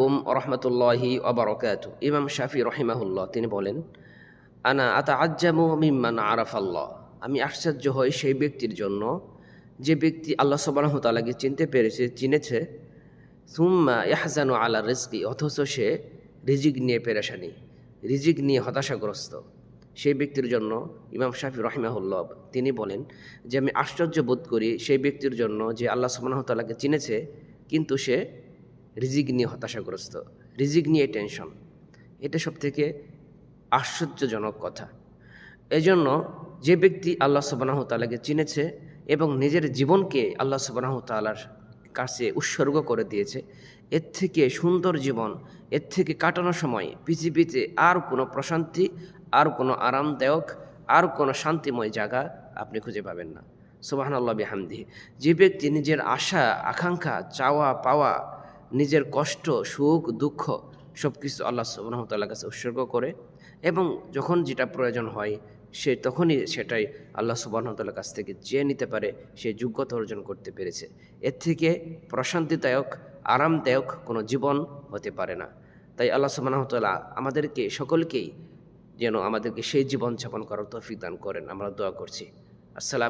আলাইকুম ওয়া রাহমাতুল্লাহি ওয়া বারাকাতুহু। ইমাম শাফি রাহিমাহুল্লাহ তিনি বলেন, আনা আতাআজ্জামু মিম্মান আরাফাল্লাহ। আমি আশ্চর্য হই সেই ব্যক্তির জন্য যে ব্যক্তি আল্লাহ সুবহানাহু ওয়া তাআলাকে চিনতে পেরেছে, চিনেছে, সুম্মা ইয়াহজানু আলা রিজকি, অথচ সে রিজিক নিয়ে পেরেশানি, রিজিক নিয়ে হতাশাগ্রস্ত। সেই ব্যক্তির জন্য ইমাম শাফি রাহিমাহুল্লাহ তিনি বলেন যে আমি আশ্চর্য বোধ করি সেই ব্যক্তির জন্য যে আল্লাহ সুবহানাহু ওয়া তাআলাকে চিনেছে কিন্তু সে রিজিক নিয়ে হতাশাগ্রস্ত, রিজিক নিয়ে টেনশন। এটা সবথেকে আশ্চর্যজনক কথা। এজন্য যে ব্যক্তি আল্লাহ সুবহানাহু ওয়া তাআলাকে চিনেছে এবং নিজের জীবনকে আল্লাহ সুবহানাহু ওয়া তাআলার কাছে উৎসর্গ করে দিয়েছে, এর থেকে সুন্দর জীবন, এর থেকে কাটানোর সময় পৃথিবীতে আর কোনো প্রশান্তি, আর কোনো আরামদায়ক, আর কোনো শান্তিময় জায়গা আপনি খুঁজে পাবেন না। সুবহানাল্লাহ বিহামদিহি। যে ব্যক্তি নিজের আশা, আকাঙ্ক্ষা, চাওয়া পাওয়া, নিজের কষ্ট, সুখ, দুঃখ সব কিছু আল্লাহ সুবহানাহু ওয়া তাআলার কাছে উৎসর্গ করে এবং যখন যেটা প্রয়োজন হয় সে তখনই সেটাই আল্লাহ সুবহানাহু ওয়া তাআলার কাছ থেকে চেয়ে নিতে পারে, সে যোগ্যতা অর্জন করতে পেরেছে। এর থেকে প্রশান্তিদায়ক, আরামদায়ক কোনো জীবন হতে পারে না। তাই আল্লাহ সুবহানাহু ওয়া তাআলা আমাদেরকে সকলকেই যেন আমাদেরকে সেই জীবন যাপন করার তৌফিক দান করেন, আমরা দোয়া করছি। আসসালাম।